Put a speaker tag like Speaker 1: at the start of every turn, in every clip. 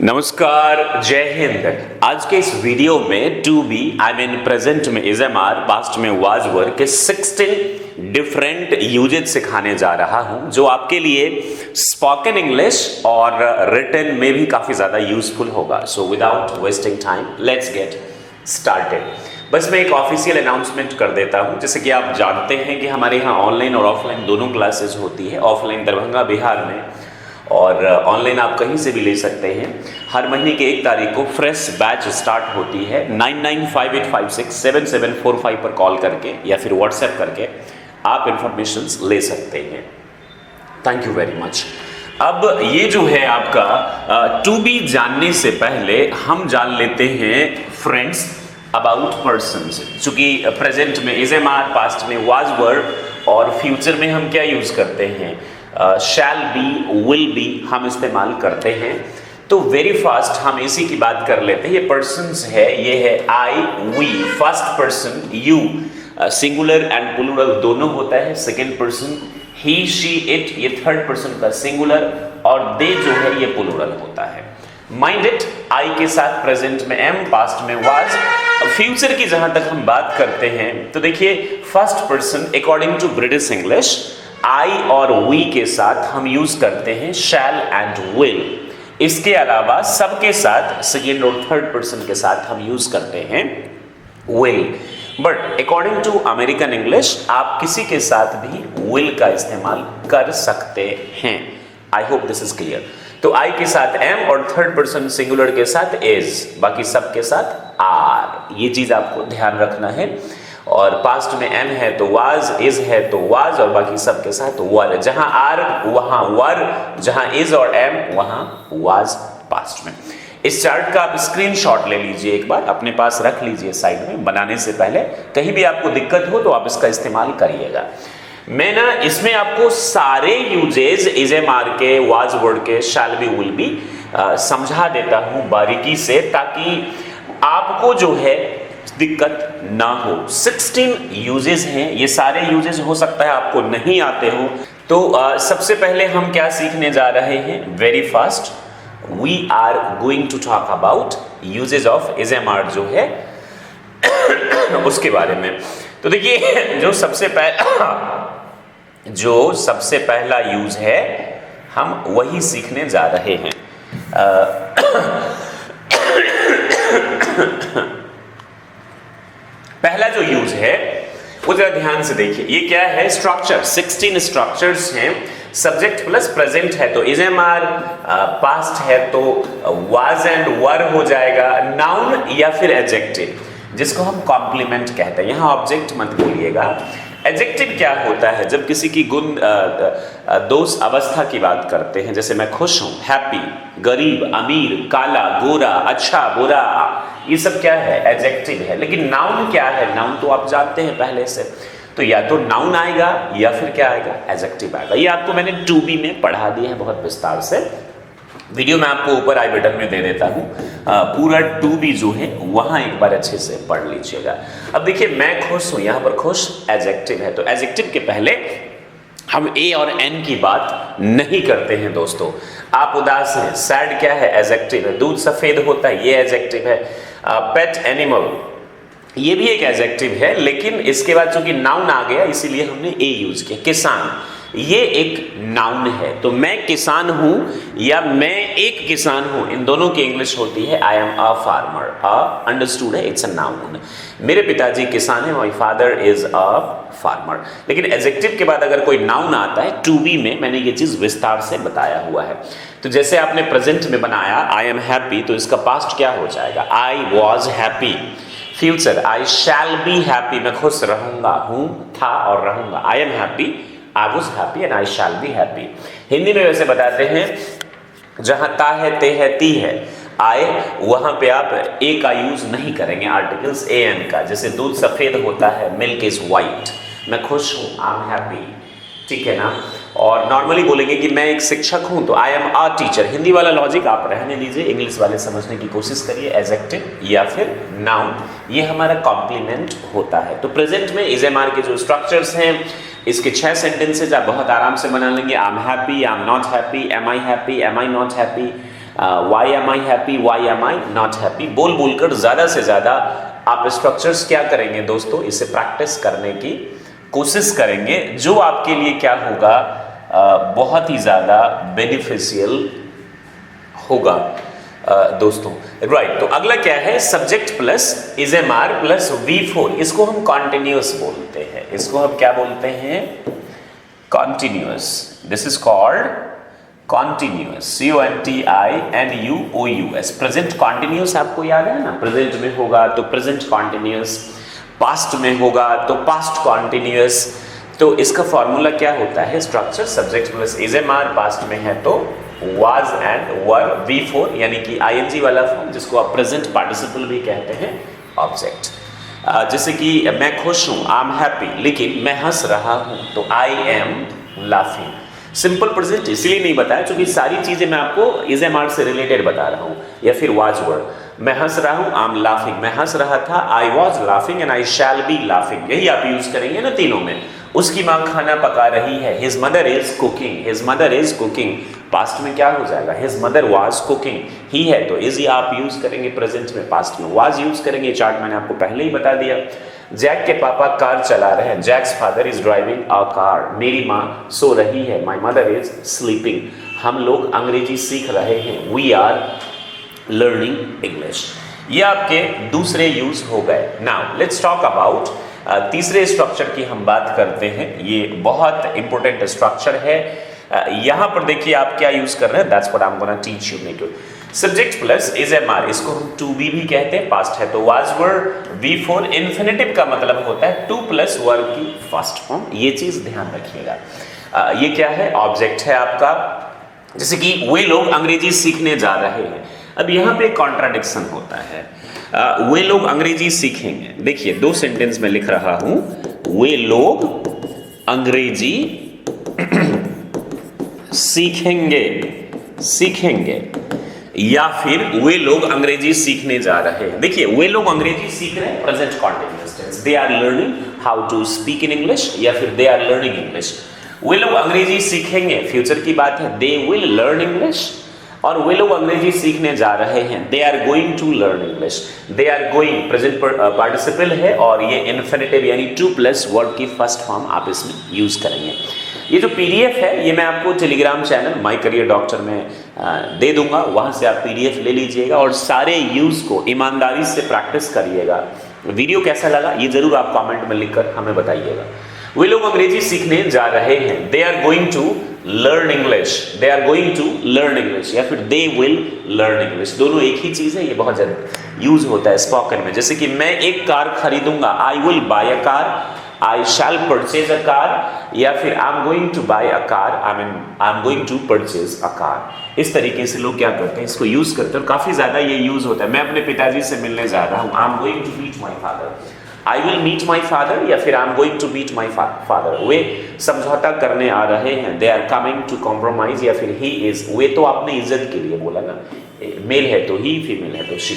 Speaker 1: नमस्कार, जय हिंद। आज के इस वीडियो में to be I mean present में इज एम आर, पास्ट में वाज वर के 16 डिफरेंट यूजेज सिखाने जा रहा हूं जो आपके लिए स्पोकन इंग्लिश और रिटन में भी काफी ज्यादा यूजफुल होगा। So without wasting time let's get started. बस मैं एक ऑफिशियल अनाउंसमेंट कर देता हूं। जैसे कि आप जानते हैं कि हमारे यहाँ ऑनलाइन और ऑफलाइन दोनों क्लासेस होती है। ऑफलाइन दरभंगा बिहार में और ऑनलाइन आप कहीं से भी ले सकते हैं। हर महीने की 1 तारीख को फ्रेश बैच स्टार्ट होती है। 9958567745 पर कॉल करके या फिर व्हाट्सएप करके आप इंफॉर्मेशंस ले सकते हैं। Thank you very much. अब ये जो है आपका टू बी जानने से पहले हम जान लेते हैं फ्रेंड्स अबाउट पर्सन्स। चूंकि प्रेजेंट में इज एम आर, पास्ट में वाज वर और फ्यूचर में हम क्या यूज करते हैं, शैल बी, विल बी हम इस्तेमाल करते हैं। तो वेरी फास्ट हम इसी की बात कर लेते हैं। ये पर्सन्स है, ये है I, we, first person you, singular and plural दोनों होता है। Second person he, she, it, ये थर्ड पर्सन का सिंगुलर और दे जो है ये प्लूरल होता है। माइंड इट, आई के साथ प्रेजेंट में एम, पास्ट में वाज। फ्यूचर की जहां तक हम बात करते हैं तो देखिए first person according to British English I और वी के साथ हम यूज करते हैं शैल एंड विल। इसके अलावा सबके साथ सेकेंड और थर्ड पर्सन के साथ हम यूज करते हैं will. But according to American English आप किसी के साथ भी विल का इस्तेमाल कर सकते हैं। आई होप दिस इज क्लियर। तो आई के साथ एम और थर्ड पर्सन सिंगुलर के साथ इज, बाकी सबके साथ आर। ये चीज आपको ध्यान रखना है। और पास्ट में एम है तो वाज, इज है तो वाज और बाकी सबके साथ वर। जहां आर वहां वर, जहां इज और एम वहां वाज पास्ट में। इस चार्ट का आप स्क्रीनशॉट ले लीजिए, एक बार अपने पास रख लीजिए साइड में। बनाने से पहले कहीं भी आपको दिक्कत हो तो आप इसका इस्तेमाल करिएगा। मैं ना इसमें आपको सारे यूजेज इज एम आर के, वाज वर्ड के, शैल बी, विल बी समझा देता हूं बारीकी से, ताकि आपको जो है दिक्कत ना हो। 16 यूजेस हैं, ये सारे यूजेस हो सकता है आपको नहीं आते हो। तो सबसे पहले हम क्या सीखने जा रहे हैं, very fast we are going to talk about uses of is am are जो है उसके बारे में। तो देखिए जो सबसे पहला यूज है हम वही सीखने जा रहे हैं। पहला जो यूज है वो जरा ध्यान से देखिए। ये क्या है, स्ट्रक्चर। 16 स्ट्रक्चर्स हैं। सब्जेक्ट प्लस प्रेजेंट है तो इज एम आर, पास्ट है तो वाज एंड वर हो जाएगा, नाउन या फिर एडजेक्टिव जिसको हम कॉम्प्लीमेंट कहते हैं। यहां ऑब्जेक्ट मत बोलिएगा। एडजेक्टिव क्या होता है, जब किसी की गुण दोष अवस्था की बात करते हैं। जैसे मैं खुश हूं, हैप्पी, गरीब, अमीर, काला, गोरा, अच्छा, बुरा, ये सब क्या है, एडजेक्टिव है। लेकिन नाउन क्या है, नाउन तो आप जानते हैं पहले से। तो या तो नाउन आएगा या फिर क्या आएगा, एडजेक्टिव आएगा। ये आपको मैंने टू बी में पढ़ा दिया है बहुत विस्तार से। वीडियो में आपको ऊपर आई बटन में दे देता हूं। पूरा टू बी जो है वहां एक बार अच्छे से पढ़ लीजिएगा। अब देखिए मैं खुश हूं, यहां पर खुश एडजेक्टिव है तो एडजेक्टिव के पहले हम ए और एन की बात नहीं करते हैं दोस्तों। आप उदास हैं, सैड क्या है, एडजेक्टिव है। दूध सफेद होता है, ये एडजेक्टिव है। पेट एनिमल ये भी एक एडजेक्टिव है, लेकिन इसके बाद चूंकि नाउन आ गया इसीलिए हमने ए यूज किया। किसान ये एक नाउन है, तो मैं किसान हूं या मैं एक किसान हूं, इन दोनों की इंग्लिश होती है I am a farmer. A understood है, इट्स अ नाउन। मेरे पिताजी किसान है, my father is a farmer. लेकिन एडजेक्टिव के बाद अगर कोई नाउन आता है टू बी में, मैंने ये चीज विस्तार से बताया हुआ है। तो जैसे आपने प्रेजेंट में बनाया आई एम हैप्पी, तो इसका पास्ट क्या हो जाएगा, I was happy. Future I shall be happy, मैं खुश रहूंगा, हूं, था और रहूंगा। आई am happy, I was happy and I shall be happy. Hindi में वैसे बताते हैं जहां ता है, ते है, ती है, आए, वहां पे आप ए का यूज नहीं करेंगे, आर्टिकल्स ए एन का। जैसे दूध सफेद होता है, मिल्क इज व्हाइट, मैं खुश हूं, आई एम हैप्पी, ठीक है ना। और नॉर्मली बोलेंगे कि मैं एक शिक्षक हूं तो I am a teacher. Hindi वाला लॉजिक आप रहने दीजिए, इंग्लिश वाले समझने की कोशिश करिए। एडजेक्टिव या फिर नाउन ये हमारा कॉम्प्लीमेंट होता है। तो प्रेजेंट में इज एम आर के जो स्ट्रक्चर्स हैं इसके 6 सेंटेंसेज आप बहुत आराम से बना लेंगे। I am happy, I am not happy, am I happy, am I not happy, why am I happy, why am I not happy, बोल बोलकर ज़्यादा से ज़्यादा आप स्ट्रक्चर्स क्या करेंगे दोस्तों, इसे प्रैक्टिस करने की कोशिश करेंगे, जो आपके लिए क्या होगा, बहुत ही ज़्यादा बेनिफिशियल होगा दोस्तों। राइट, तो अगला क्या है, subject plus is am are plus V4, इसको हम कॉन्टिन्यूअस बोलते हैं, इसको हम क्या बोलते हैं, continuous. This is called continuous, CONTINUOUS। Present continuous आपको याद है ना, प्रेजेंट में होगा तो प्रेजेंट कॉन्टिन्यूअस, पास्ट में होगा तो पास्ट कॉन्टिन्यूअस। तो इसका फॉर्मूला क्या होता है, structure subject plus is am are, past में है तो was and were, V4 यानी कि ING वाला फॉर्म, जिसको आप प्रेजेंट पार्टिसिपल भी कहते हैं, ऑब्जेक्ट। जैसे कि मैं खुश हूं, आई एम हैप्पी, लेकिन मैं हंस रहा हूं तो I am laughing. Simple present इसलिए नहीं बताया क्योंकि सारी चीजें मैं आपको इज एम आर से रिलेटेड बता रहा हूं, या फिर वाज वर। मैं हंस रहा हूं, आई एम लाफिंग, मैं हंस रहा था, I was laughing and I shall be laughing, यही आप यूज करेंगे ना तीनों में। उसकी माँ खाना पका रही है, his mother is cooking, his mother is cooking, past में क्या हो जाएगा, हिज मदर वाज कुकिंग, ही है तो इज आप यूज करेंगे, प्रेजेंट में पास्ट में वाज यूज करेंगे, चार्ट मैंने आपको पहले ही बता दिया। जैक के पापा कार चला रहे हैं, Jack's father is driving a car, मेरी माँ सो रही है, माई मदर इज स्लीपिंग, हम लोग अंग्रेजी सीख रहे हैं, वी आर लर्निंग इंग्लिश। ये आपके दूसरे यूज हो गए। नाउ लेट्स टॉक अबाउट तीसरे स्ट्रक्चर की हम बात करते हैं, ये बहुत इंपॉर्टेंट स्ट्रक्चर है। यहां पर देखिए आप क्या यूज कर रहे हैं, that's what I am gonna teach you need to. Subject plus is am are, इसको हम टू बी भी कहते हैं, पास्ट है तो वाज वर, V4 इन्फिनेटिव का मतलब होता है टू प्लस वर की फर्स्ट फॉर्म, ये चीज ध्यान रखिएगा। ये क्या है, ऑब्जेक्ट है आपका, जैसे कि वे लोग अंग्रेजी सीखने जा रहे हैं। अब यहाँ पे कॉन्ट्राडिक्शन होता है, वे लोग अंग्रेजी सीखेंगे, देखिए दो सेंटेंस में लिख रहा हूं, वे लोग अंग्रेजी सीखेंगे, सीखेंगे, या फिर वे लोग अंग्रेजी सीखने जा रहे हैं। देखिए वे लोग अंग्रेजी सीख रहे हैं, present continuous tense, they are learning how to speak in English, या फिर दे आर लर्निंग इंग्लिश। वे लोग अंग्रेजी सीखेंगे, फ्यूचर की बात है, दे विल लर्न इंग्लिश, और वे लोग अंग्रेजी सीखने जा रहे हैं, they are going to learn English. They are going present participle है और ये इन्फिनेटिव यानी टू प्लस वर्ड की फर्स्ट फॉर्म आप इसमें यूज करेंगे। ये जो PDF है ये मैं आपको Telegram channel my career doctor में दे दूंगा, वहां से आप PDF ले लीजिएगा और सारे यूज को ईमानदारी से प्रैक्टिस करिएगा। वीडियो कैसा लगा ये जरूर आप कमेंट में लिखकर हमें बताइएगा। वे लोग अंग्रेजी सीखने जा रहे हैं, they are going to learn English, they are going to learn English, या फिर दे विल लर्न इंग्लिश, दोनों एक ही चीज है, ये बहुत ज्यादा यूज होता है स्पोकन में। जैसे कि मैं एक कार खरीदूंगा, I will buy a car, I shall purchase a car, या फिर I am going to buy a car, I am going to purchase a car. इस तरीके से लोग क्या करते हैं, इसको यूज करते हैं और काफी ज्यादा ये यूज होता है। मैं अपने पिताजी से मिलने जा रहा हूँ, I am going to meet my father, I will meet my father, या फिर I am going to meet my father. वे समझौता करने आ रहे हैं, they are coming to compromise, या फिर ही इज, वे तो आपने इज्जत के लिए बोला ना, मेल है तो ही, फीमेल है तो शी।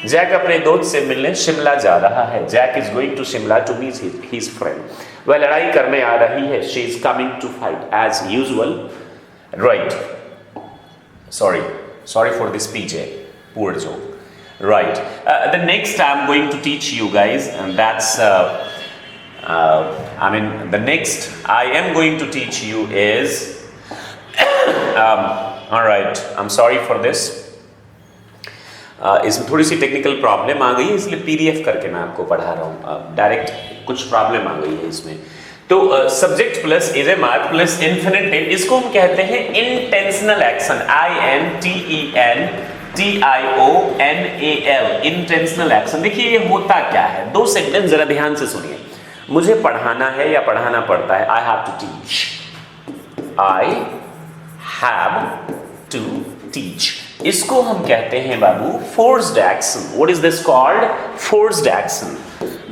Speaker 1: जैक अपने दोस्त से मिलने शिमला जा रहा है, Jack is going to Shimla to meet his friend. वह लड़ाई करने आ रही है, she is coming to fight as usual. Right, sorry for this PJ, poor joke. Right, the next I'm going to teach you guys, and that's the next I am going to teach you is all right, I'm sorry for this, इसमें थोड़ी सी technical problem आ गई है, इसलिए PDF करके मैं आपको पढ़ा रहा हूँ, डायरेक्ट कुछ प्रॉब्लम आ गई है इसमें। तो subject plus is am are plus infinitive, इसको हम कहते हैं intentional action, INTENTIONAL, intentional action. देखिए ये होता क्या है, दो सेंटेंस जरा ध्यान से सुनिए। मुझे पढ़ाना है या पढ़ाना पड़ता है, I have to teach, I have to teach, इसको हम कहते हैं बाबू forced action. What is this called, forced action.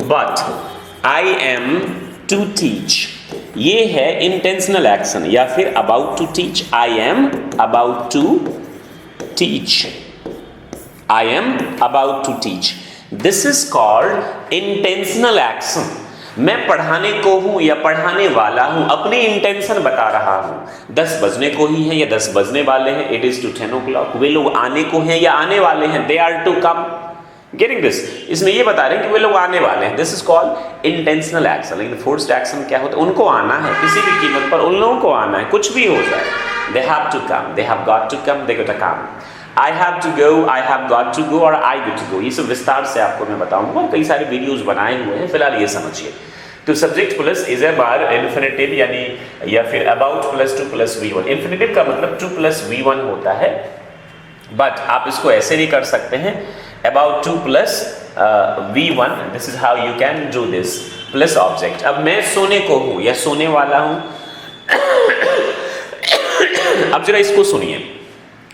Speaker 1: But I am to teach, ये है इंटेंशनल एक्शन, या फिर about to teach, I am about to teach, I am about to teach, this is called intentional action. मैं पढ़ाने को हूं या पढ़ाने वाला हूं, अपनी इंटेंशन बता रहा हूं। 10 बजने को ही है या 10 बजने वाले हैं, इट इज टू 10 o'clock। वे लोग आने को हैं या आने वाले हैं, they are to come. Getting this? इसमें ये बता रहे हैं कि वे लोग आने वाले हैं। This is called intentional action. लेकिन फोर्स्ड एक्शन क्या होता है? उनको आना है, किसी भी कीमत पर उन लोगों को आना है, कुछ भी हो जाए। They have to come, they have got to come, they got to come. I have to go, I have got to go और I get to go, ये सब विस्तार से आपको मैं बताऊंगा और कई सारे वीडियोस बनाए हुए हैं। फिलहाल ये समझिए। तो subject plus is a bar infinitive यानी या फिर about plus two plus V1। Infinitive का मतलब 2 प्लस V1 होता है, बट आप इसको ऐसे भी कर सकते हैं about 2 plus V1। This is how you can do this, plus object. अब मैं सोने को हूं या सोने वाला हूं। अब जरा इसको सुनिए,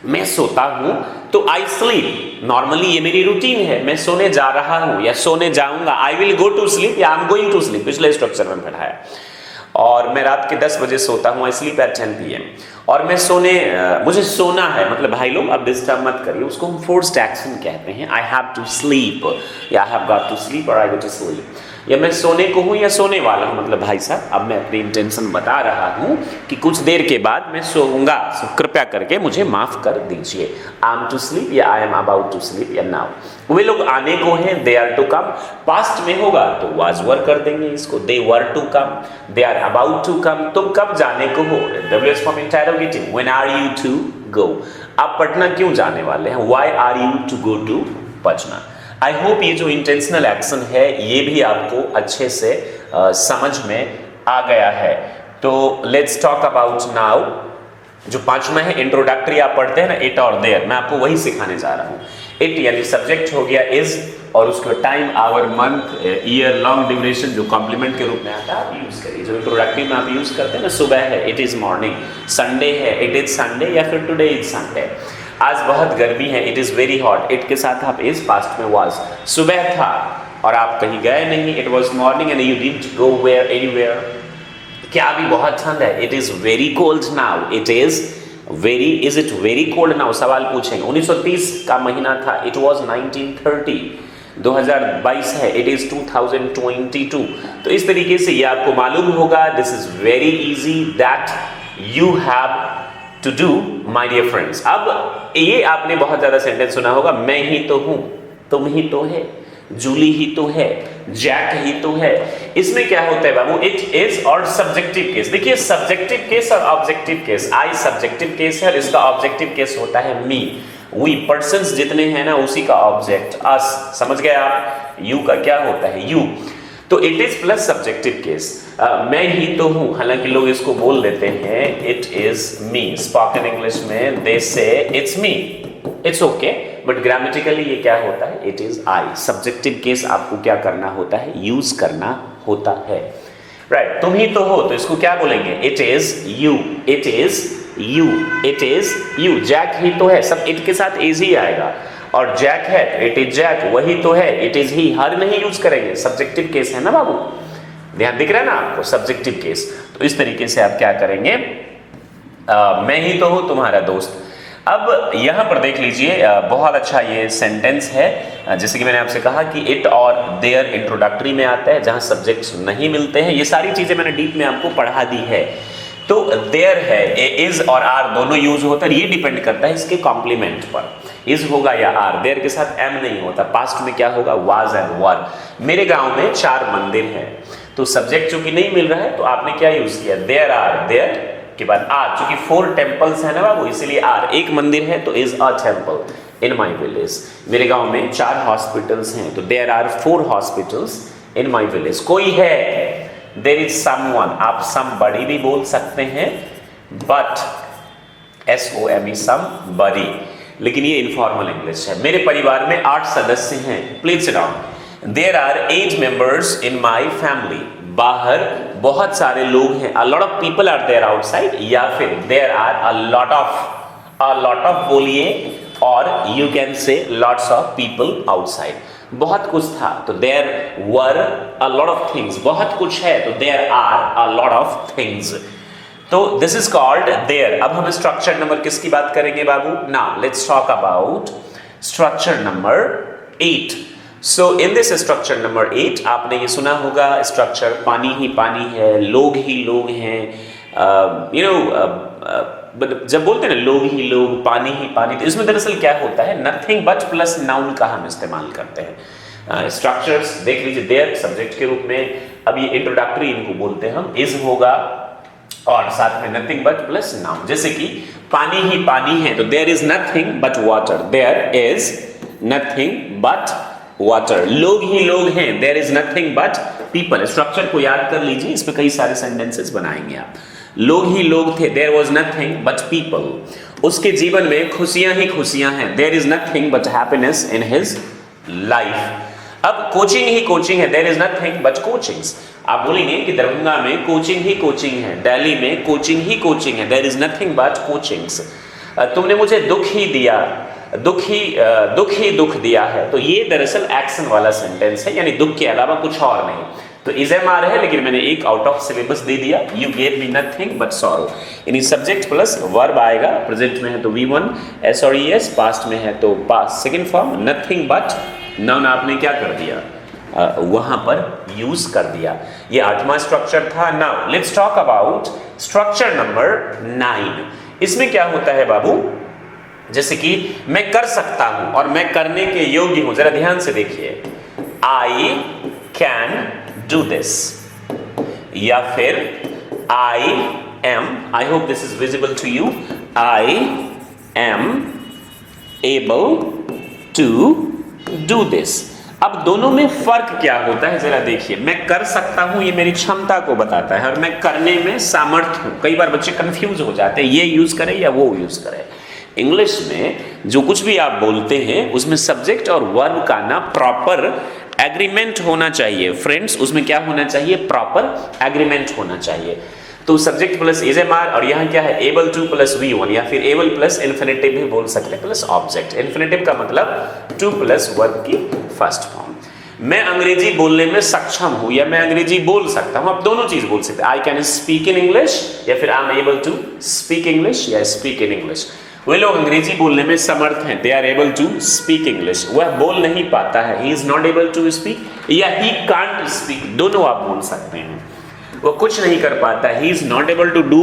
Speaker 1: मैं सोता हूं तो आई स्लीप। नॉर्मली ये मेरी रूटीन है, मैं सोने जा रहा हूं या सोने जाऊंगा। I will go to sleep या I am going to sleep, पिछले स्ट्रक्चर में पढ़ा है। और मैं रात के 10 बजे सोता हूं, आई स्लीप एट 10 PM। और मैं मुझे सोना है, मतलब भाई लोग अब डिस्टर्ब मत करिए, उसको हम फोर्स्ड एक्शन कहते हैं। आई हैव टू स्लीप या I have got to sleep और आई गो टू स्लीप। या मैं सोने को हूं या सोने वाला हूं, मतलब भाई साहब अब मैं अपनी इंटेंशन बता रहा हूं कि कुछ देर के बाद मैं सोऊंगा, सो कृपया करके मुझे माफ कर दीजिए। आई एम टू स्लीप या I am about to sleep या नाउ। वे लोग आने को हैं, they are to come. Past में होगा तो वाज वर कर देंगे इसको, they were to come, they are about to come. तुम कब जाने को हो? WH form interrogative, when are you to go? आप पटना क्यों जाने वाले हैं? Why are you to go to Patna? I hope ये जो इंटेंशनल एक्शन है ये भी आपको अच्छे से समझ में आ गया है। तो लेट्स टॉक अबाउट नाउ। जो 5वां है इंट्रोडक्टरी, आप पढ़ते हैं ना इट और देयर, मैं आपको वही सिखाने जा रहा हूं। इट यानी सब्जेक्ट हो गया इज, और उसको time, hour, month, year, long duration जो कॉम्प्लीमेंट के रूप में आता है आप यूज करिए। जो इंट्रोडक्टरी में आप यूज करते हैं ना, सुबह है इट इज मॉर्निंग, संडे है इट इज संडे या फिर टुडे इज संडे। आज बहुत गर्मी है, it is very hot. It के साथ आप इज पास्ट में वाज। सुबह था और आप कहीं गए नहीं, it was morning and you didn't go where anywhere. क्या अभी बहुत ठंड है? It is very cold now, it is very, is it very cold now? सवाल पूछेंगे। 1930 का महीना था, इट वाज 1930। 2022 है, इट इज 2022। तो इस तरीके से ये आपको मालूम होगा। This is very easy that you have to do my dear friends. अब ये आपने बहुत ज्यादा सेंटेंस सुना होगा, मैं ही तो हूं, तुम ही तो है, जूली ही तो है, जैक ही तो है। इसमें क्या होता है बाबू? इट इज और सब्जेक्टिव केस। देखिए सब्जेक्टिव केस और ऑब्जेक्टिव केस। आई सब्जेक्टिव केस है और इसका ऑब्जेक्टिव केस होता है मी। वी पर्सन्स जितने हैं ना उसी का ऑब्जेक्ट अस। समझ गए आप? यू का क्या होता है? यू। तो it is plus subjective case. मैं ही तो हूं, हालांकि लोग इसको बोल देते हैं it is me. Spoken English में दे से it's me, it's okay, but grammatically ये क्या होता है? It is I. Subjective case आपको क्या करना होता है? यूज करना होता है। राइट, तुम ही तो हो, तो इसको क्या बोलेंगे? It is you, it is you, it is you. Jack ही तो है, सब इट के साथ इज ही आएगा। और जैक है, इट इज जैक, वही तो है, इट इज ही। हर नहीं यूज करेंगे, सब्जेक्टिव केस है ना बाबू, ध्यान दिख रहा है ना आपको? Subjective case. तो इस तरीके से आप क्या करेंगे? मैं ही तो हूं तुम्हारा दोस्त। अब यहां पर देख लीजिए, बहुत अच्छा ये सेंटेंस है। जैसे कि मैंने आपसे कहा कि इट और देयर इंट्रोडक्टरी में आता है, जहां सब्जेक्ट्स नहीं मिलते हैं। ये सारी चीजें मैंने डीप में आपको पढ़ा दी है। तो देयर है, इज और आर दोनों यूज होता है। ये डिपेंड करता है इसके कॉम्प्लीमेंट पर, इज होगा या आर। देयर के साथ एम नहीं होता। पास्ट में क्या होगा? वाज एंड वर। मेरे गांव में 4 मंदिर हैं, तो सब्जेक्ट चूंकि नहीं मिल रहा है तो आपने क्या यूज किया? देयर आर, देयर के बाद आर। चूंकि 4 टेम्पल्स है ना बाबू, इसीलिए आर। एक मंदिर है तो is a temple in my village. मेरे गांव में 4 हॉस्पिटल्स हैं, तो there are 4 hospitals in my village. कोई है, देयर इज समवन। आप somebody भी बोल सकते हैं, बट SOME somebody, लेकिन ये इनफॉर्मल इंग्लिश है। मेरे परिवार में 8 सदस्य हैं। Please sit down. There are 8 members in my family. बाहर बहुत सारे लोग हैं। A lot of people are there outside, या फिर there are a lot of बोलिए, और you can say lots of people outside। बहुत कुछ था तो there were a lot of things। बहुत कुछ है तो there are a lot of things। तो this is called there। अब हम स्ट्रक्चर नंबर किसकी बात करेंगे बाबू? Now let's talk about structure number 8। So in this structure number 8 आपने ये सुना होगा स्ट्रक्चर पानी ही पानी है, लोग ही लोग हैं, जब बोलते हैं ना लोग ही लोग, पानी ही पानी, तो इसमें दरअसल क्या होता है, नथिंग बट प्लस नाउन का हम इस्तेमाल करते हैं। स्ट्रक्चर्स देख लीजिए, देयर सब्जेक्ट के रूप में, अब ये इंट्रोडक्टरी इनको बोलते हैं हम, इज होगा और साथ में नथिंग बट प्लस नाउन। जैसे कि पानी ही पानी है तो there is nothing but water, there is nothing but water. लोग ही लोग हैं, there is nothing but people. Structure को याद कर लीजिए, इस पे कई सारे सेंटेंसेस बनाएंगे आप। लोग ही लोग थे, there was nothing but people. उसके जीवन में खुशियां ही खुशियां हैं, there is nothing but happiness in his life. अब कोचिंग ही कोचिंग है, there is nothing but coachings. आप बोलेंगे कि दरभंगा में कोचिंग ही कोचिंग है, दिल्ली में कोचिंग ही कोचिंग है, there is nothing but coachings. तुमने मुझे दुख ही दिया, दुख ही दुख दिया है, तो ये दरअसल एक्शन वाला सेंटेंस है, यानी दुख के अलावा कुछ और नहीं। तो इज एम आर है, लेकिन मैंने एक आउट ऑफ सिलेबस दे दिया, you gave me nothing but sorrow. यानी सब्जेक्ट प्लस वर्ब आएगा, प्रेजेंट में है तो V1, एस और ES, पास्ट में है तो past second form, nothing but noun आपने क्या कर दिया, वहां पर यूज कर दिया। ये 8वां स्ट्रक्चर था। Now let's talk about structure number 9। इसमें क्या होता है बाबू, जैसे कि मैं कर सकता हूं और मैं करने के योग्य हूं, जरा ध्यान से देखिए, आई कैन डू दिस, या फिर I am, I hope this is visible to you, I am able to do this. अब दोनों में फर्क क्या होता है जरा देखिए, मैं कर सकता हूं ये मेरी क्षमता को बताता है और मैं करने में सामर्थ्य हूं। कई बार बच्चे कंफ्यूज हो जाते हैं, ये यूज करें या वो यूज करें। इंग्लिश में जो कुछ भी आप बोलते हैं उसमें सब्जेक्ट और वर्ब का ना प्रॉपर एग्रीमेंट होना चाहिए फ्रेंड्स, उसमें क्या होना चाहिए, प्रॉपर एग्रीमेंट होना चाहिए। तो subject plus is am are, और यहाँ क्या है, एबल टू प्लस V1, या फिर एबल प्लस इन्फिनेटिव भी बोल सकते हैं, प्लस ऑब्जेक्ट। इन्फिनेटिव का मतलब टू प्लस वर्ब की फर्स्ट फॉर्म। मैं अंग्रेजी बोलने में सक्षम हूं या मैं अंग्रेजी बोल सकता हूं, आप दोनों चीज बोल सकते हैं। I can speak in English, या फिर I am able to speak English, या स्पीक इन इंग्लिश। वे लोग अंग्रेजी बोलने में समर्थ हैं, they are able to speak English. वह बोल नहीं पाता है, he is not able to speak, या ही कांट स्पीक, दोनों आप बोल सकते हैं। वो कुछ नहीं कर पाता, he is not able to do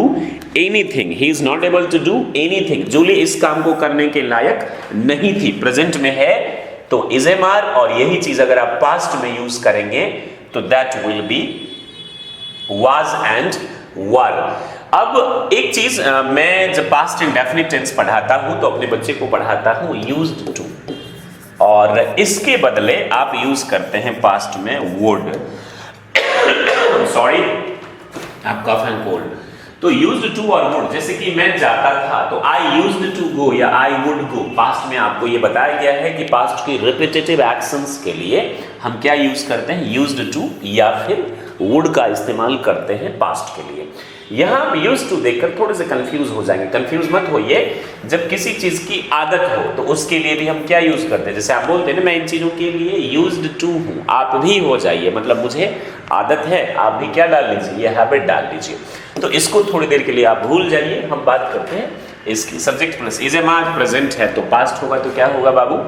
Speaker 1: anything, he is not able to do anything. Julie इस काम को करने के लायक नहीं थी, प्रेजेंट में है तो इज एम आर, और यही चीज अगर आप पास्ट में यूज करेंगे तो that will be was and were. अब एक चीज, मैं जब पास्ट इंडेफिनिट टेंस पढ़ाता हूं तो अपने बच्चे को पढ़ाता हूं यूज्ड टू, और इसके बदले आप यूज करते हैं पास्ट में वुड। सॉरी, आप कफ एंड कोल्ड, तो यूज्ड टू और वुड। जैसे कि मैं जाता था तो आई यूज्ड टू गो या आई वुड गो। पास्ट में आपको ये बताया गया है कि पास्ट की रिपीटेटिव एक्शंस के लिए हम क्या यूज करते हैं, यूज्ड टू या फिर वुड का इस्तेमाल करते हैं पास्ट के लिए। यहां आप यूज्ड टू देखकर थोड़े से कंफ्यूज हो जाएंगे, कंफ्यूज मत होइए। जब किसी चीज की आदत हो तो उसके लिए भी हम क्या यूज करते हैं, जैसे आप बोलते हैं ना, मैं इन चीजों के लिए यूज्ड टू हूं, आप भी हो जाइए, मतलब मुझे आदत है, आप भी क्या डाल लीजिए, ये हैबिट डाल लीजिए। तो इसको थोड़ी देर के लिए आप भूल जाइए, हम बात करते हैं इसकी। Subject plus is am are, present है तो पास्ट होगा, तो क्या होगा बाबू,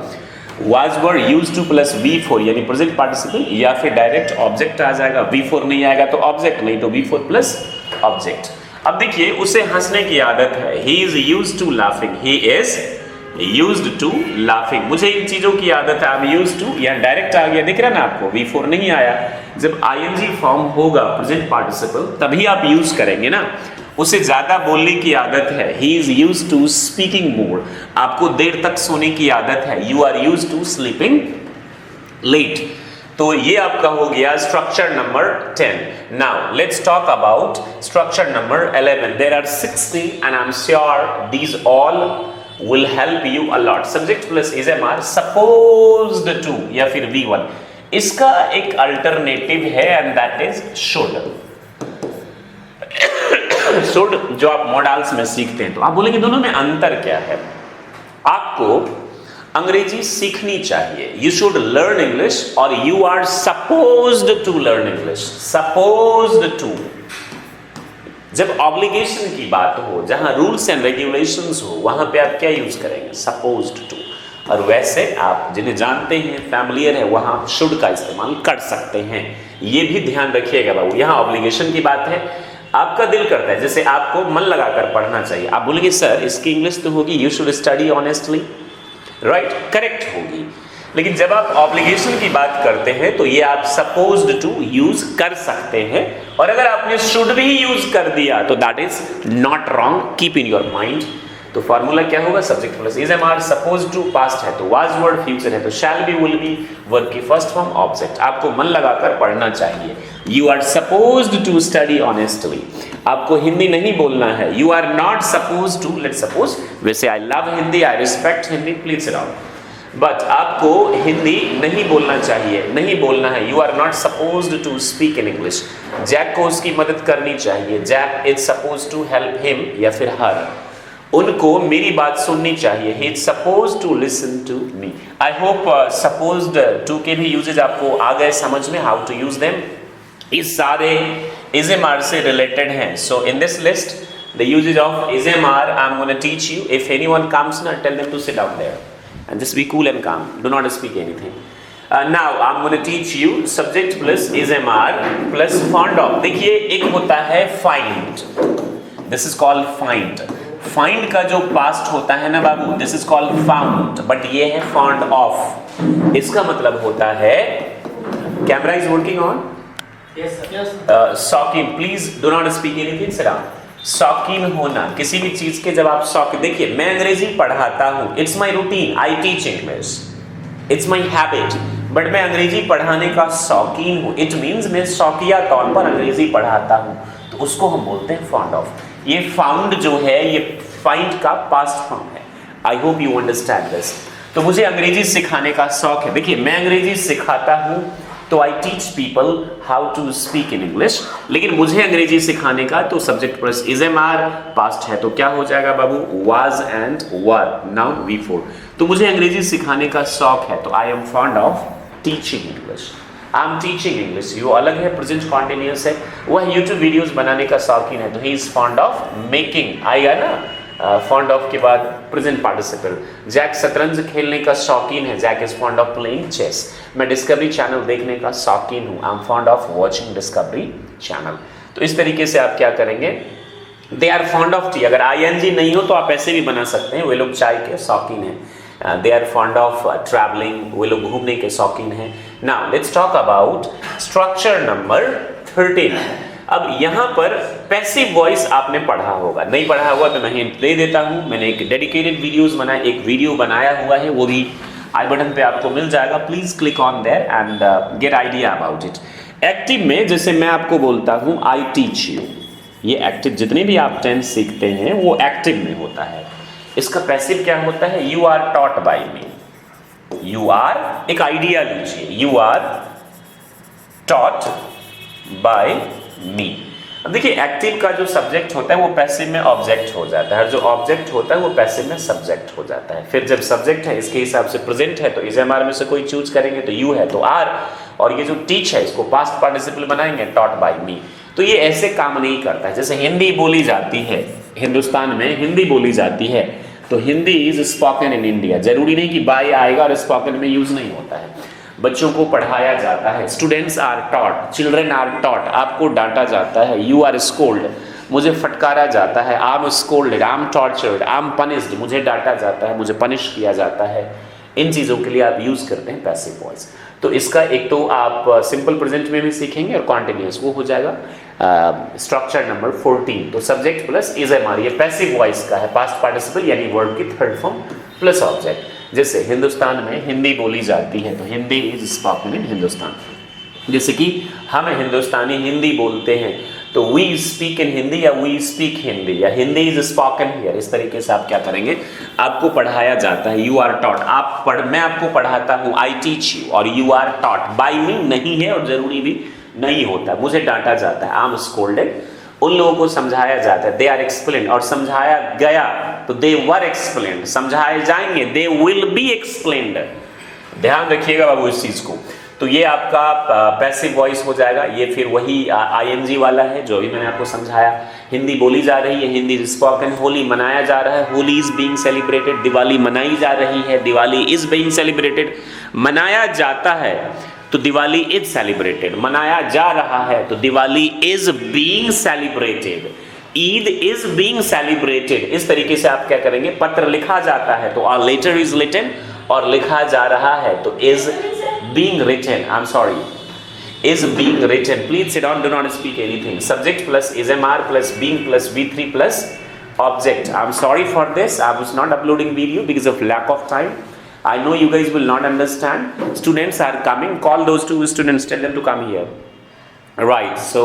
Speaker 1: was were used to प्लस V4 यानी प्रेजेंट पार्टिसिपल, या फिर डायरेक्ट ऑब्जेक्ट आ जाएगा। V4 नहीं आएगा तो ऑब्जेक्ट, नहीं तो V4 प्लस ऑब्जेक्ट। अब देखिए, उसे हंसने की आदत है, he is used to laughing, he is used to laughing। मुझे इन चीजों की आदत है, I'm used to, यहाँ डायरेक्ट आ गया, दिख रहा है ना आपको, V4 नहीं आया। जब ing फॉर्म होगा प्रेजेंट पार्टिसिपल तभी आप यूज करेंगे ना। उसे ज्यादा बोलने की आदत है, he is used to speaking more। आपको देर तक सोने की आदत है, you are used to sleeping late। तो ये आपका हो गया structure number 10। Now let's talk about structure number 11। There are 16 and I am sure these all will help you a lot. Subject plus is am are, supposed to या फिर V1। इसका एक alternative है and that is should. Should जो आप models में सीखते हैं, तो आप बोलेंगे दोनों में अंतर क्या है। आपको अंग्रेजी सीखनी चाहिए, यू शुड लर्न इंग्लिश, और you are supposed to learn English. Supposed to, जब ऑब्लिगेशन की बात हो, जहां रूल्स एंड रेगुलेशंस हो, वहां पे आप क्या यूज करेंगे, सपोज्ड टू। और वैसे आप जिन्हें जानते हैं, फैमिलियर है, वहां शुड का इस्तेमाल कर सकते हैं। ये भी ध्यान रखिएगा बाबू। यहाँ ऑब्लिगेशन की बात है, आपका दिल करता है, जैसे आपको मन लगाकर पढ़ना चाहिए, आप बोलेंगे सर इसकी इंग्लिश तो होगी you should study honestly, right, correct होगी। लेकिन जब आप ऑब्लिगेशन की बात करते हैं तो ये आप सपोज्ड टू यूज कर सकते हैं, और अगर आपने शुड भी यूज कर दिया तो that is not wrong, keep in your mind. तो फॉर्मूला क्या होगा, subject plus is am are, suppose to past है तो वाज वर्ड, फ्यूचर है तो shall be, will be, verb की फर्स्ट फॉर्म, ऑब्जेक्ट। आपको मन लगाकर पढ़ना चाहिए। You are supposed to study honestly, आपको हिंदी नहीं बोलना है। You are not suppose to, let's suppose, वैसे I love Hindi, I respect Hindi, please sit down, but आपको हिंदी नहीं बोलना चाहिए, नहीं बोलना है। You are not supposed to speak in English. Jack को उसकी मदद करनी चाहिए, Jack is suppose to help him या फिर हर, उनको मेरी बात सुननी चाहिए, he is suppose to listen to me. I hope supposed to के भी यूजेज आपको आ गए समझ में, हाउ टू यूज देम। इस सारे इज एम आर से रिलेटेड हैं। So in this list the usage of is mr I'm going to teach you. If anyone comes now, tell them to sit down there and just be cool and calm, do not speak anything. Now I'm going to teach you subject plus is mr plus fond of. देखिए एक होता है find, this is called find. find का जो past होता है ना बाबू, this is called found, but ये है fond of। इसका मतलब होता है, camera is working on?
Speaker 2: Yes sir.
Speaker 1: शौकीन, please do not speak anything, sit down। शौकीन होना किसी भी चीज के, जब आप शौकीन, देखिए मैं अंग्रेजी पढ़ाता हूं, it's my routine, I teach English, it's my habit, but मैं अंग्रेजी पढ़ाने का शौकीन हूं, इट मीन्स मैं शौकिया तौर पर अंग्रेजी पढ़ाता हूं, तो उसको हम बोलते हैं फॉन्ड ऑफ। ये फाउंड जो है ये फाइंड का पास्ट फॉर्म है। I hope you understand this. तो मुझे अंग्रेजी सिखाने का शौक है, देखिए मैं अंग्रेजी सिखाता हूं तो I teach people how to speak in English, लेकिन मुझे अंग्रेजी सिखाने का तो subject plus is am are, past है तो क्या हो जाएगा बाबू, was and were, noun V4। तो मुझे अंग्रेजी सिखाने का शौक है तो I am fond of teaching English, I am teaching English. ये अलग है, प्रेजेंट कॉन्टिन्यूअस है। वह यूट्यूब वीडियोस बनाने का शौकीन है तो he is fond of making, आएगा ना फॉन्ड ऑफ के बाद प्रेजेंट पार्टिसिपल। जैक शतरंज खेलने का शौकीन है, Jack is fond of playing chess. मैं डिस्कवरी चैनल देखने का शौकीन हूँ, I am fond of watching Discovery Channel. तो इस तरीके से आप क्या करेंगे, they are fond of tea, अगर ING नहीं हो तो आप ऐसे भी बना सकते हैं, वे लोग चाय के शौकीन हैं। They are fond of travelling, वे लोग घूमने के शौकीन हैं। Now let's talk about structure number 13। अब यहाँ पर पैसिव वॉइस आपने पढ़ा होगा, नहीं पढ़ा होगा तो मैं हिंट दे देता हूँ। मैंने एक डेडिकेटेड वीडियोस बनाया, एक वीडियो बनाया हुआ है, वो भी आई बटन पे आपको मिल जाएगा, please click on their and get idea about it. Active में जैसे मैं आपको बोलता हूँ आई टीच यू, ये एक्टिव जितने भी आप टेंस सीखते हैं वो एक्टिव में होता है। इसका पैसिव क्या होता है, you are taught by me. You are, एक आइडिया लीजिए, you are taught by me. अब देखिए एक्टिव का जो सब्जेक्ट होता है वो पैसिव में ऑब्जेक्ट हो जाता है, जो ऑब्जेक्ट होता है वो पैसिव में सब्जेक्ट हो जाता है। फिर जब सब्जेक्ट है इसके हिसाब से प्रेजेंट है तो इज एम आर में से कोई चूज करेंगे, तो यू है तो आर, और ये जो टीच है इसको पास्ट पार्टिसिपल बनाएंगे, टॉट बाय मी। तो ये ऐसे काम नहीं करता है। जैसे हिंदी बोली जाती है, हिंदुस्तान में हिंदी बोली जाती है तो Hindi is spoken in India, जरूरी नहीं कि बाय आएगा और स्पोकन में यूज नहीं होता है। बच्चों को पढ़ाया जाता है, students are taught, children are taught, आपको डांटा जाता है, यू आर स्कोल्ड, मुझे फटकारा जाता है, I am scolded, I am tortured, I am punished, मुझे डांटा जाता है, मुझे पनिश किया जाता है। इन चीज़ों के लिए आप यूज़ करते हैं पैसिव वॉइस। तो इसका एक तो आप सिंपल प्रेजेंट में भी सीखेंगे और कॉन्टिन्यूस, वो हो जाएगा स्ट्रक्चर नंबर 14। तो subject plus is am are, ये पैसिव वॉइस का है, पास्ट पार्टिसिपल यानी वर्ब की थर्ड फॉर्म प्लस ऑब्जेक्ट। जैसे हिंदुस्तान में हिंदी बोली जाती है तो Hindi is spoken in Hindustan. जैसे कि हम हिंदुस्तानी हिंदी बोलते हैं तो वी स्पीक इन हिंदी या वी स्पीक हिंदी या हिंदी इज स्पोकन हियर। इस तरीके से आप क्या करेंगे, आपको पढ़ाया जाता है, यू आर टॉट, मैं आपको पढ़ाता हूँ, आई टीच यू, और यू आर टॉट बाय मी नहीं है और जरूरी भी नहीं होता। मुझे डांटा जाता है, आई एम स्कोल्डेड, उन लोगों को समझाया जाता है, दे आर एक्सप्लेन्ड, और समझाया गया तो दे वर एक्सप्लेन्ड, समझाए जाएंगे, दे विल बी एक्सप्लेन्ड। ध्यान रखिएगा बाबू इस चीज को। तो ये आपका पैसिव वॉइस हो जाएगा। ये फिर वही आईएनजी वाला है जो भी मैंने आपको समझाया। हिंदी बोली जा रही है, हिंदी स्पोकन, होली मनाया जा रहा है, Holi is being celebrated, Diwali मनाई जा रही है, दिवाली इज बीइंग सेलिब्रेटेड, मनाया जाता है तो दिवाली इज सेलिब्रेटेड, मनाया जा रहा है तो Diwali is being celebrated, Eid is being celebrated. इस तरीके से आप क्या करेंगे, पत्र लिखा जाता है तो अ लेटर इज रिटन, और लिखा जा रहा है तो is being written, I'm sorry, is being written. Please sit down, do not speak anything. Subject plus is MR plus being plus V3 plus object. I'm sorry for this, I was not uploading video because of lack of time. I know you guys will not understand. Students are coming, call those two students, tell them to come here. Right, so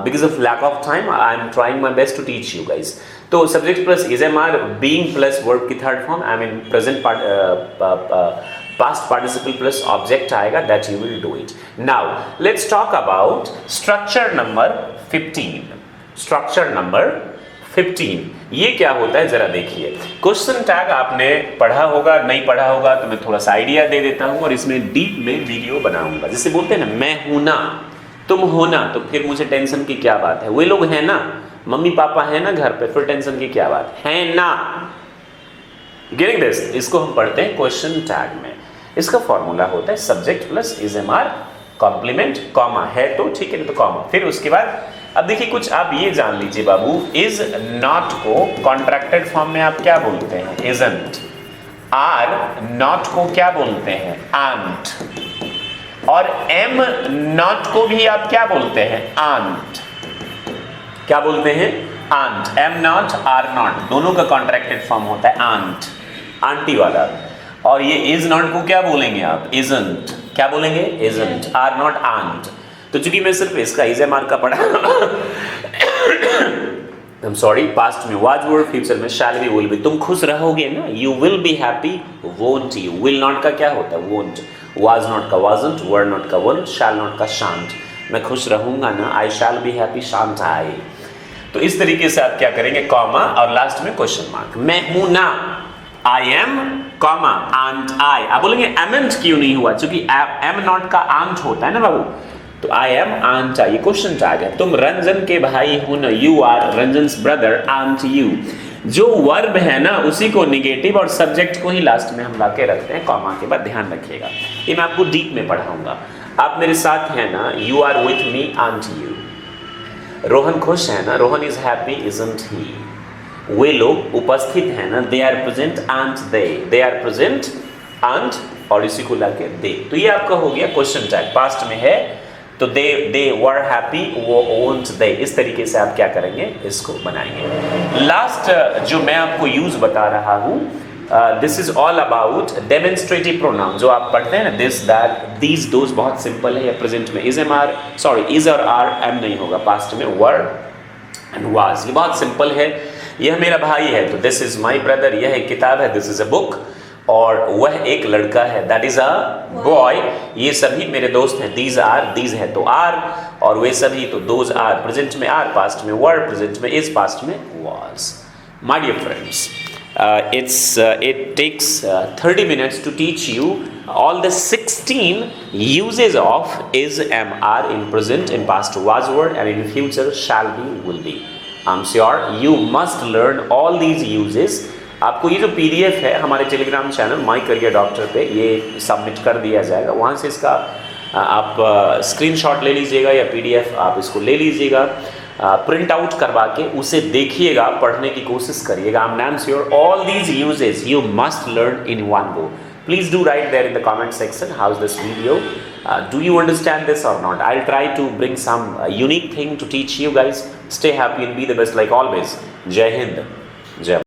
Speaker 1: because of lack of time I'm trying my best to teach you guys. तो subject plus is MR, being plus verb की third form, I mean present part, past participle plus object आएगा, that you will do it. Now let's talk about structure number 15. Structure number 15 ये क्या होता है जरा देखिए। Question tag आपने पढ़ा होगा, नहीं पढ़ा होगा तो मैं थोड़ा सा आइडिया दे देता हूँ और इसमें डीप में वीडियो बनाऊंगा। जैसे बोलते हैं ना, मैं हूं ना, तुम हो ना, तो फिर मुझे टेंशन की क्या बात है, वे लोग हैं ना, मम्मी पापा है ना घर पे, फिर टेंशन की क्या बात है ना। गेटिंग दिस, इसको हम पढ़ते हैं क्वेश्चन टैग में। इसका फॉर्मूला होता है subject plus is am are complement, comma है तो ठीक है, तो कॉमा, फिर उसके बाद अब देखिए कुछ आप ये जान लीजिए बाबू, इज नॉट को कॉन्ट्रैक्टेड फॉर्म में आप क्या बोलते हैं, इजंट। आर नॉट को क्या बोलते हैं, आंट। और एम नॉट को भी आप क्या बोलते हैं, आंट। क्या बोलते हैं, aren't. Am not are not दोनों का कॉन्ट्रैक्टेड फॉर्म होता है आंट, आंटी वाला। और ये इज नॉट को क्या बोलेंगे आप, इजंट। क्या बोलेंगे, इजंट। Are not, aunt. तो चूंकि मैं सिर्फ इसका इज एम आर का पढ़ा I'm sorry, पास्ट में वाज वर्ड, फ्यूचर में शैल बी, विल बी। तुम खुश रहोगे ना, you will be happy, won't you. Will not का क्या होता है, वोंट। वाज नॉट का वाजंट, वर नॉट का वन, शैल नॉट का शांत। मैं खुश रहूंगा ना, आई शैल बी हैप्पी, शांत आई। तो इस तरीके से आप क्या करेंगे, कॉमा और लास्ट में क्वेश्चन मार्क। मैं हूं ना, आई एम, कॉमा, आंट आई। आप बोलेंगे एमेंट क्यों नहीं हुआ, क्योंकि एम नॉट का आंट होता है ना बाबू, तो I am, aren't I, question tag है। तुम रंजन के भाई हो ना, you are Ranjan's brother, aren't you. जो वर्ब है ना उसी को निगेटिव और सब्जेक्ट को ही लास्ट में हम लाके रखते हैं कॉमा के बाद, ध्यान रखिएगा। ये मैं आपको डीप में पढ़ाऊंगा। आप मेरे साथ हैं ना, you are with me, aren't you. Rohan खुश है ना, Rohan is happy, isn't he. वे लोग उपस्थित हैं ना, they are present, aren't they are present, aren't और इसी को लाके दे। तो ये आपका हो गया क्वेश्चन टैग। पास्ट में है तो दे वर हैप्पी, वो वोंट दे। इस तरीके से आप क्या करेंगे, इसको बनाएंगे। लास्ट जो मैं आपको यूज बता रहा हूं, this is all about demonstrative pronoun. जो आप पढ़ते हैं ना, दिस दैट दीज दोज, बहुत सिंपल है। या प्रेजेंट में is am are, sorry is और आर, एम नहीं होगा। पास्ट में वर एंड वाज, ये बहुत सिंपल है। यह मेरा भाई है तो दिस इज माई ब्रदर। यह एक किताब है, दिस इज अ बुक। और वह एक लड़का है, दैट इज अ बॉय। ये सभी मेरे दोस्त हैं, दीज आर, दीज है तो आर, और वे सभी तो दोज आर। प्रेजेंट में आर, पास्ट में वर, प्रेजेंट में इज, पास्ट में was. My dear friends, it takes 30 minutes to teach you all the 16 uses of is, am, are in present, in past was word, and in future shall be, will be. I'm sure you must learn all these uses. आपको ये जो PDF है हमारे Telegram channel my career doctor पे ये submit कर दिया जाएगा। वहाँ से इसका आप स्क्रीनशॉट ले लीजिएगा या PDF आप इसको ले लीजिएगा, प्रिंट आउट करवा के उसे देखिएगा, पढ़ने की कोशिश करिएगा। I am damn sure all these uses you must learn in one go. Please do write there in the comment section how's this video. Do you understand this or not? I'll try to bring some unique thing to teach you guys. Stay happy and be the best like always. Jai Hind. Jai